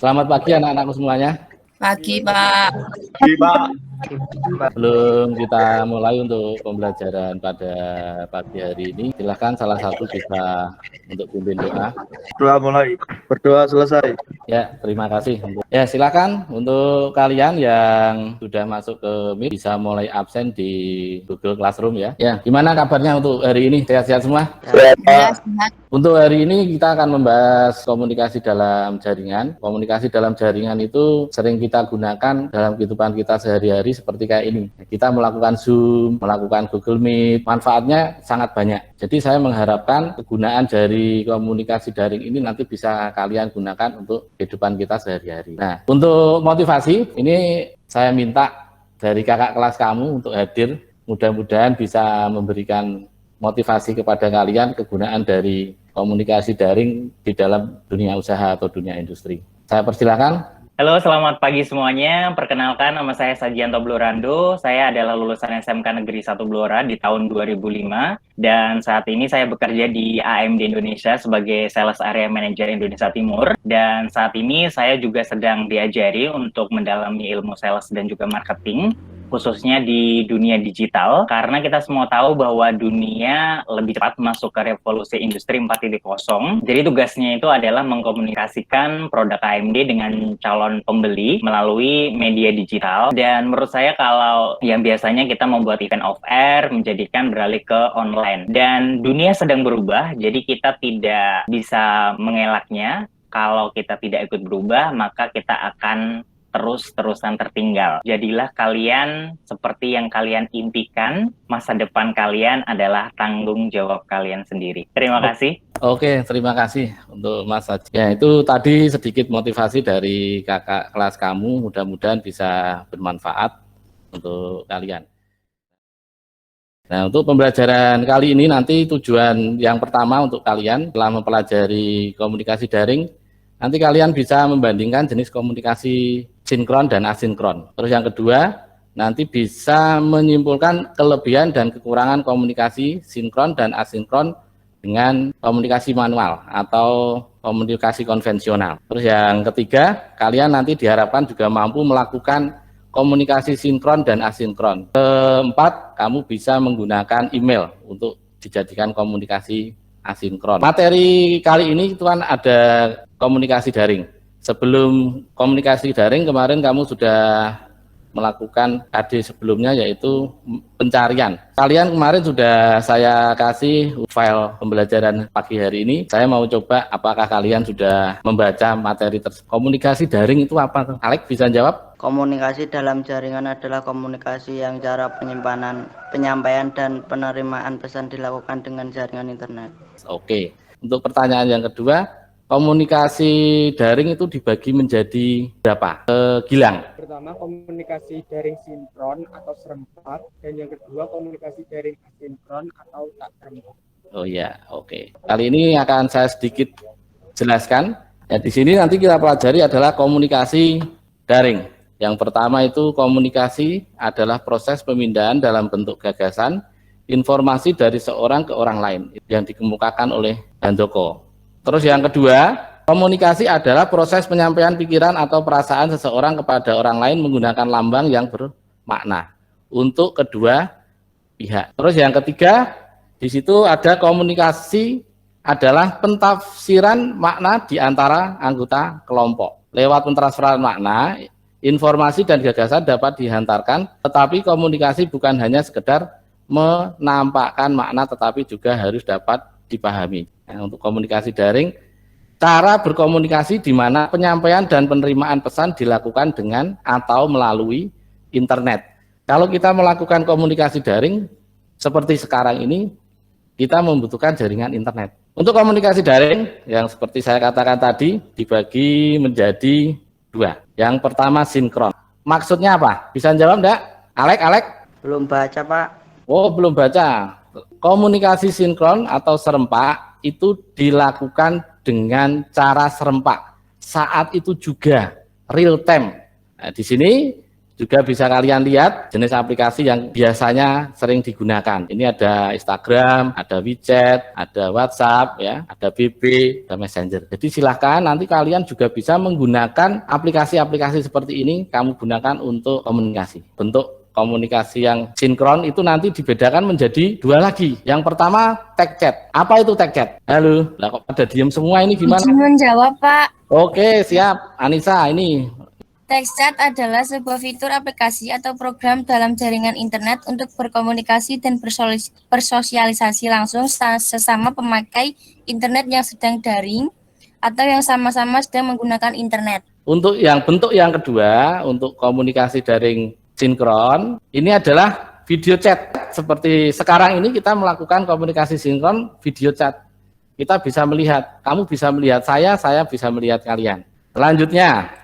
Selamat pagi anak-anakku semuanya. Pagi, Pak. Pagi, Pak. Sebelum kita mulai untuk pembelajaran pada pagi hari ini, silakan salah satu bisa untuk pimpin doa. Doa mulai, berdoa selesai. Ya, terima kasih. Ya, silakan untuk kalian yang sudah masuk ke Meet bisa mulai absen di Google Classroom ya. Ya, gimana kabarnya untuk hari ini? Sehat-sehat semua? Ya, sehat. Untuk hari ini kita akan membahas komunikasi dalam jaringan. Komunikasi dalam jaringan itu sering kita gunakan dalam kehidupan kita sehari-hari seperti kayak ini. Kita melakukan Zoom, melakukan Google Meet, manfaatnya sangat banyak. Jadi saya mengharapkan kegunaan dari komunikasi daring ini nanti bisa kalian gunakan untuk kehidupan kita sehari-hari. Nah, untuk motivasi, ini saya minta dari kakak kelas kamu untuk hadir. Mudah-mudahan bisa memberikan motivasi kepada kalian kegunaan dari komunikasi daring di dalam dunia usaha atau dunia industri. Saya persilakan. Halo, selamat pagi semuanya. Perkenalkan, nama saya Sajianto Blorando. Saya adalah lulusan SMK Negeri 1 Blora di tahun 2005. Dan saat ini saya bekerja di AMD Indonesia sebagai Sales Area Manager Indonesia Timur. Dan saat ini saya juga sedang diajari untuk mendalami ilmu sales dan juga marketing, khususnya di dunia digital, karena kita semua tahu bahwa dunia lebih cepat masuk ke revolusi industri 4.0. Jadi tugasnya itu adalah mengkomunikasikan produk AMD dengan calon pembeli melalui media digital. Dan menurut saya kalau yang biasanya kita membuat event off air menjadikan beralih ke online. Dan dunia sedang berubah, jadi kita tidak bisa mengelaknya. Kalau kita tidak ikut berubah, maka kita akan terus-terusan tertinggal. Jadilah kalian seperti yang kalian impikan, masa depan kalian adalah tanggung jawab kalian sendiri. Terima kasih. Oke, terima kasih untuk Mas Haji. Ya, itu tadi sedikit motivasi dari kakak kelas kamu, mudah-mudahan bisa bermanfaat untuk kalian. Nah, untuk pembelajaran kali ini nanti tujuan yang pertama untuk kalian setelah mempelajari komunikasi daring, nanti kalian bisa membandingkan jenis komunikasi sinkron dan asinkron. Terus yang kedua, nanti bisa menyimpulkan kelebihan dan kekurangan komunikasi sinkron dan asinkron dengan komunikasi manual atau komunikasi konvensional. Terus yang ketiga, kalian nanti diharapkan juga mampu melakukan komunikasi sinkron dan asinkron. Keempat, kamu bisa menggunakan email untuk dijadikan komunikasi asinkron. Materi kali ini itu kan ada komunikasi daring. Sebelum komunikasi daring kemarin kamu sudah melakukan KD sebelumnya yaitu pencarian. Kalian kemarin sudah saya kasih file pembelajaran pagi hari ini. Saya mau coba apakah kalian sudah membaca materi tersebut. Komunikasi daring itu apa? Alex bisa jawab? Komunikasi dalam jaringan adalah komunikasi yang cara penyampaian dan penerimaan pesan dilakukan dengan jaringan internet. Oke. Untuk pertanyaan yang kedua, komunikasi daring itu dibagi menjadi berapa? Gilang. Pertama, komunikasi daring sinkron atau serempak, dan yang kedua komunikasi daring asinkron atau tak serempak. Oh ya, oke. Kali ini akan saya sedikit jelaskan. Ya, di sini nanti kita pelajari adalah komunikasi daring. Yang pertama itu komunikasi adalah proses pemindahan dalam bentuk gagasan, informasi dari seorang ke orang lain yang dikemukakan oleh Handoko. Terus yang kedua, komunikasi adalah proses penyampaian pikiran atau perasaan seseorang kepada orang lain menggunakan lambang yang bermakna untuk kedua pihak. Terus yang ketiga, di situ ada komunikasi adalah pentafsiran makna di antara anggota kelompok. Lewat pentransferan makna, informasi dan gagasan dapat dihantarkan, tetapi komunikasi bukan hanya sekedar menampakkan makna, tetapi juga harus dapat dipahami. Nah, untuk komunikasi daring, cara berkomunikasi di mana penyampaian dan penerimaan pesan dilakukan dengan atau melalui internet. Kalau kita melakukan komunikasi daring seperti sekarang ini, kita membutuhkan jaringan internet. Untuk komunikasi daring yang seperti saya katakan tadi dibagi menjadi dua. Yang pertama sinkron. Maksudnya apa? Bisa jawab enggak? Alek? Belum baca, Pak. Oh, belum baca. Komunikasi sinkron atau serempak itu dilakukan dengan cara serempak. Saat itu juga real time. Nah, di sini Juga bisa kalian lihat jenis aplikasi yang biasanya sering digunakan. Ini ada Instagram, ada WeChat, ada WhatsApp, ya, ada BB, ada Messenger. Jadi silahkan nanti kalian juga bisa menggunakan aplikasi-aplikasi seperti ini, kamu gunakan untuk komunikasi. Bentuk komunikasi yang sinkron itu nanti dibedakan menjadi dua lagi. Yang pertama, tag chat. Apa itu tag chat? Halo, lah kok pada diem semua ini gimana? Izin menjawab, Pak. Oke, siap. Anissa, ini. Text chat adalah sebuah fitur aplikasi atau program dalam jaringan internet untuk berkomunikasi dan bersosialisasi langsung sesama pemakai internet yang sedang daring atau yang sama-sama sedang menggunakan internet. Untuk yang bentuk yang kedua, untuk komunikasi daring sinkron, ini adalah video chat. Seperti sekarang ini kita melakukan komunikasi sinkron video chat. Kita bisa melihat, kamu bisa melihat saya bisa melihat kalian. Selanjutnya,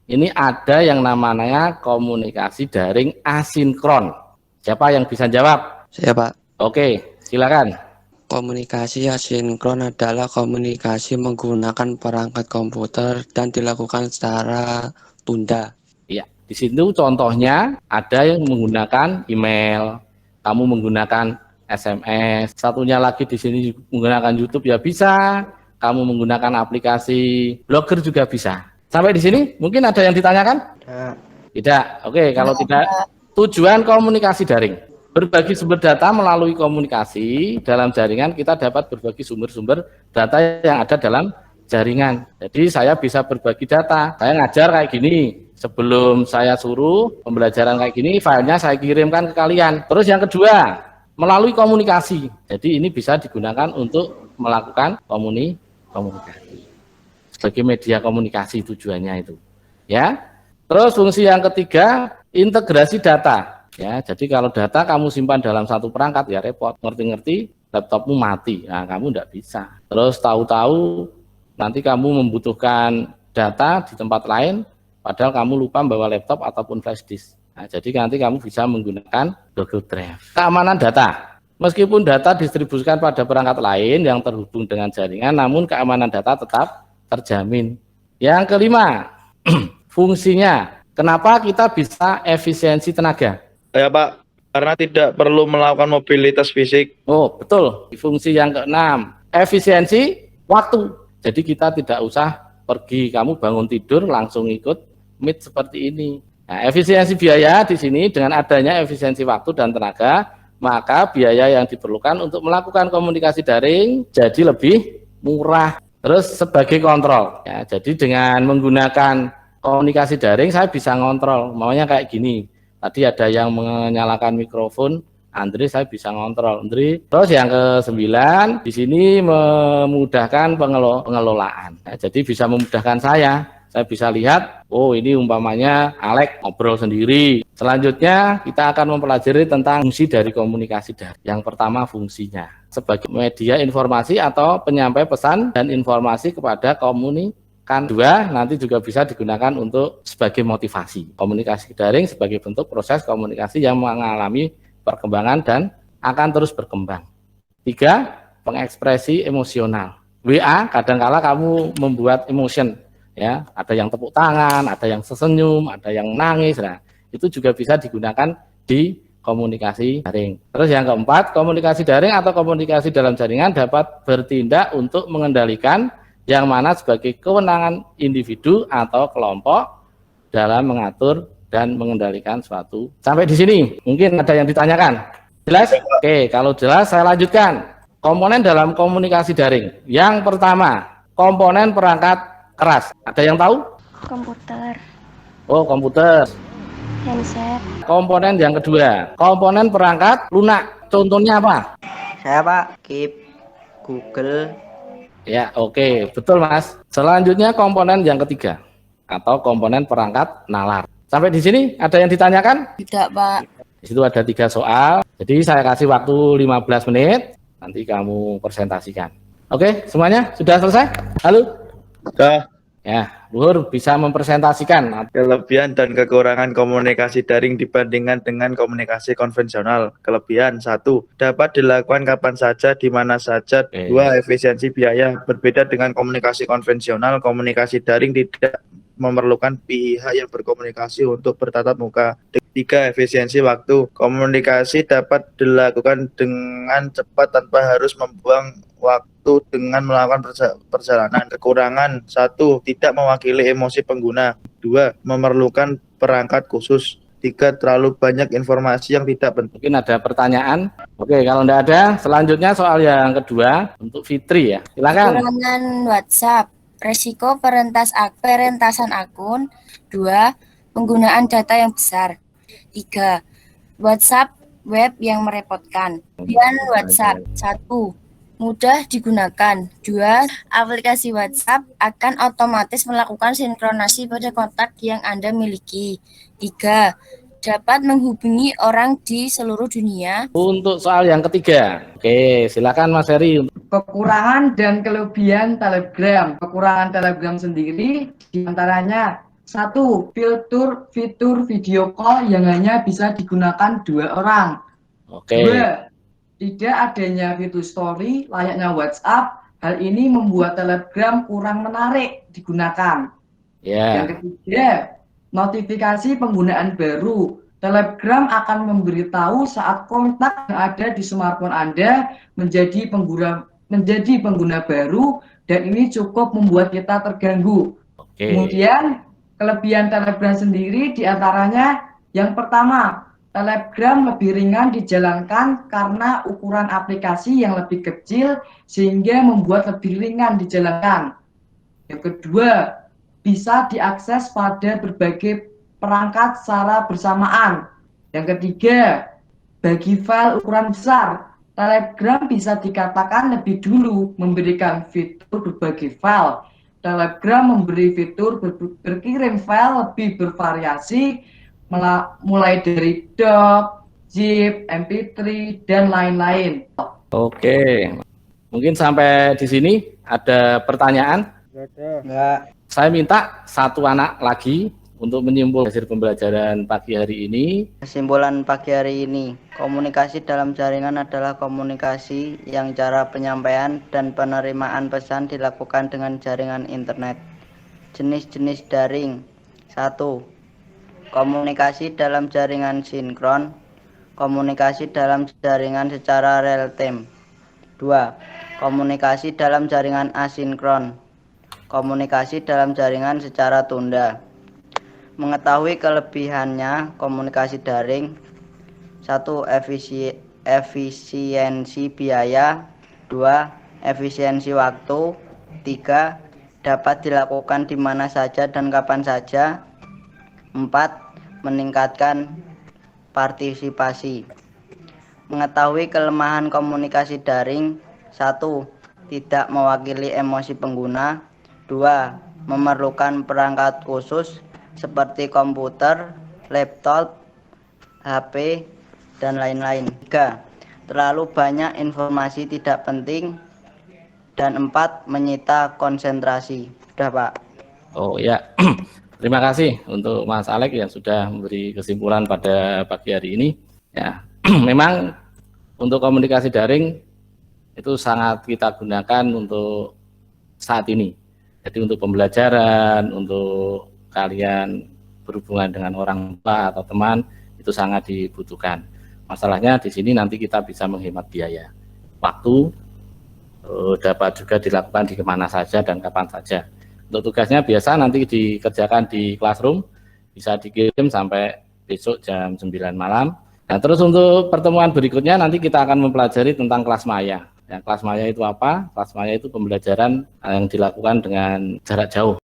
ini ada yang namanya komunikasi daring asinkron. Siapa yang bisa jawab? Saya, Pak. Oke, silakan. Komunikasi asinkron adalah komunikasi menggunakan perangkat komputer dan dilakukan secara tunda. Iya, di situ contohnya ada yang menggunakan email, kamu menggunakan SMS, satunya lagi di sini menggunakan YouTube ya bisa, kamu menggunakan aplikasi blogger juga bisa. Sampai di sini mungkin ada yang ditanyakan? Tidak. Oke, kalau tidak, tujuan komunikasi daring. Berbagi sumber data melalui komunikasi dalam jaringan, kita dapat berbagi sumber-sumber data yang ada dalam jaringan. Jadi saya bisa berbagi data. Saya ngajar kayak gini. Sebelum saya suruh pembelajaran kayak gini, filenya saya kirimkan ke kalian. Terus yang kedua, melalui komunikasi. Jadi ini bisa digunakan untuk melakukan komunikasi. Sebagai media komunikasi tujuannya itu, ya. Terus fungsi yang ketiga, integrasi data, ya. Jadi kalau data kamu simpan dalam satu perangkat ya repot, ngerti-ngerti laptopmu mati, nah kamu tidak bisa. Terus tahu-tahu nanti kamu membutuhkan data di tempat lain, padahal kamu lupa membawa laptop ataupun flash disk. Nah, jadi nanti kamu bisa menggunakan Google Drive. Keamanan data. Meskipun data didistribusikan pada perangkat lain yang terhubung dengan jaringan, namun keamanan data tetap terjamin. Yang kelima, fungsinya. Kenapa kita bisa efisiensi tenaga? Ya Pak, karena tidak perlu melakukan mobilitas fisik. Oh, betul. Fungsi yang keenam, efisiensi waktu. Jadi kita tidak usah pergi, kamu bangun tidur langsung ikut meet seperti ini. Nah, efisiensi biaya di sini dengan adanya efisiensi waktu dan tenaga, maka biaya yang diperlukan untuk melakukan komunikasi daring jadi lebih murah. Terus sebagai kontrol, ya, jadi dengan menggunakan komunikasi daring saya bisa ngontrol, maunya kayak gini. Tadi ada yang menyalakan mikrofon, Andri saya bisa ngontrol, Andri. Terus yang ke-9 di sini memudahkan pengelolaan. Ya, jadi bisa memudahkan saya bisa lihat, oh ini umpamanya Alex ngobrol sendiri. Selanjutnya kita akan mempelajari tentang fungsi dari komunikasi daring. Yang pertama fungsinya sebagai media informasi atau penyampai pesan dan informasi kepada komunikan. Dua, nanti juga bisa digunakan untuk sebagai motivasi. Komunikasi daring sebagai bentuk proses komunikasi yang mengalami perkembangan dan akan terus berkembang. 3, pengekspresi emosional. WA kadangkala kamu membuat emotion, ya, ada yang tepuk tangan, ada yang sesenyum, ada yang nangis. Nah, itu juga bisa digunakan di komunikasi daring. Terus yang keempat, komunikasi daring atau komunikasi dalam jaringan dapat bertindak untuk mengendalikan yang mana sebagai kewenangan individu atau kelompok dalam mengatur dan mengendalikan suatu. Sampai di sini, mungkin ada yang ditanyakan. Jelas? Oke, kalau jelas saya lanjutkan. Komponen dalam komunikasi daring. Yang pertama, komponen perangkat keras. Ada yang tahu? Komputer, Oh, komputer. handset, Komponen yang kedua, komponen perangkat lunak. Contohnya apa? Saya Pak, Keep, Google. Ya, oke, betul Mas. Selanjutnya komponen yang ketiga atau komponen perangkat nalar. Sampai di sini ada yang ditanyakan? Tidak, Pak. Di situ ada 3 soal. Jadi saya kasih waktu 15 menit. Nanti kamu presentasikan. Oke, semuanya sudah selesai? Halo? Sudah. Ya, Luhur bisa mempresentasikan. Kelebihan dan kekurangan komunikasi daring dibandingkan dengan komunikasi konvensional. Kelebihan 1, dapat dilakukan kapan saja, di mana saja. 2, efisiensi biaya. Berbeda dengan komunikasi konvensional, komunikasi daring tidak memerlukan pihak yang berkomunikasi untuk bertatap muka. 3. Efisiensi waktu. Komunikasi dapat dilakukan dengan cepat tanpa harus membuang waktu dengan melakukan perjalanan. Kekurangan: 1. Tidak mewakili emosi pengguna. 2. Memerlukan perangkat khusus. 3. Terlalu banyak informasi yang tidak penting. Mungkin ada pertanyaan? Oke, kalau tidak ada, selanjutnya soal yang kedua untuk Fitri ya. Silakan. Kekurangan WhatsApp, resiko perentasan akun. 2. Penggunaan data yang besar. 3. WhatsApp web yang merepotkan. Dan WhatsApp. 1. Mudah digunakan. 2. Aplikasi WhatsApp akan otomatis melakukan sinkronasi pada kontak yang Anda miliki. 3. Dapat menghubungi orang di seluruh dunia. Untuk soal yang ketiga. Oke, silakan Mas Heri. Kekurangan dan kelebihan Telegram. Kekurangan Telegram sendiri diantaranya: 1. Fitur video call yang hanya bisa digunakan 2 orang. Oke. 2. Tidak adanya fitur story layaknya WhatsApp. Hal ini membuat Telegram kurang menarik digunakan. Ya. Yang ketiga, notifikasi penggunaan baru. Telegram akan memberitahu saat kontak yang ada di smartphone Anda menjadi pengguna baru, dan ini cukup membuat kita terganggu. Oke. Kemudian kelebihan Telegram sendiri diantaranya: yang pertama, Telegram lebih ringan dijalankan karena ukuran aplikasi yang lebih kecil sehingga membuat lebih ringan dijalankan. Yang kedua, bisa diakses pada berbagai perangkat secara bersamaan. Yang ketiga, bagi file ukuran besar, Telegram bisa dikatakan lebih dulu memberikan fitur berbagi file. Telegram memberi fitur berkirim file lebih bervariasi, mulai dari doc, zip, mp3, dan lain-lain. Oke. Mungkin sampai di sini ada pertanyaan? Enggak. Saya minta satu anak lagi untuk menyimpulkan hasil pembelajaran pagi hari ini. Kesimpulan pagi hari ini, komunikasi dalam jaringan adalah komunikasi yang cara penyampaian dan penerimaan pesan dilakukan dengan jaringan internet. Jenis-jenis daring. 1. Komunikasi dalam jaringan sinkron. Komunikasi dalam jaringan secara real time. 2. Komunikasi dalam jaringan asinkron. Komunikasi dalam jaringan secara tunda. Mengetahui kelebihannya komunikasi daring. 1. Efisiensi biaya. 2. Efisiensi waktu. 3. Dapat dilakukan di mana saja dan kapan saja. 4. Meningkatkan partisipasi. Mengetahui kelemahan komunikasi daring. 1. Tidak mewakili emosi pengguna. 2. Memerlukan perangkat khusus seperti komputer, laptop, HP, dan lain-lain. 3. Terlalu banyak informasi tidak penting. Dan 4. Menyita konsentrasi. Sudah, Pak. Oh ya, terima kasih untuk Mas Alek yang sudah memberi kesimpulan pada pagi hari ini. Ya, memang untuk komunikasi daring itu sangat kita gunakan untuk saat ini. Jadi untuk pembelajaran, untuk kalian berhubungan dengan orang tua atau teman itu sangat dibutuhkan. Masalahnya di sini nanti kita bisa menghemat biaya. Waktu dapat juga dilakukan di kemana saja dan kapan saja. Untuk tugasnya biasa nanti dikerjakan di classroom, bisa dikirim sampai besok jam 9 malam. Nah, terus untuk pertemuan berikutnya nanti kita akan mempelajari tentang kelas maya. Ya, kelas maya itu apa? Kelas maya itu pembelajaran yang dilakukan dengan jarak jauh.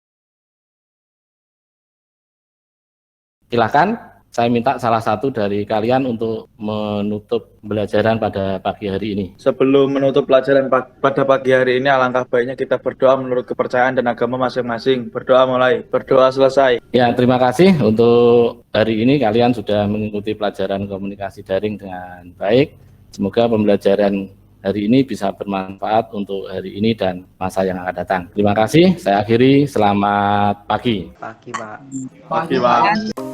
Silakan, saya minta salah satu dari kalian untuk menutup pembelajaran pada pagi hari ini. Sebelum menutup pelajaran pada pagi hari ini, alangkah baiknya kita berdoa menurut kepercayaan dan agama masing-masing. Berdoa mulai, berdoa selesai. Ya, terima kasih untuk hari ini kalian sudah mengikuti pelajaran komunikasi daring dengan baik. Semoga pembelajaran hari ini bisa bermanfaat untuk hari ini dan masa yang akan datang. Terima kasih, saya akhiri. Selamat pagi. Pagi, Pak. Pagi, Pak.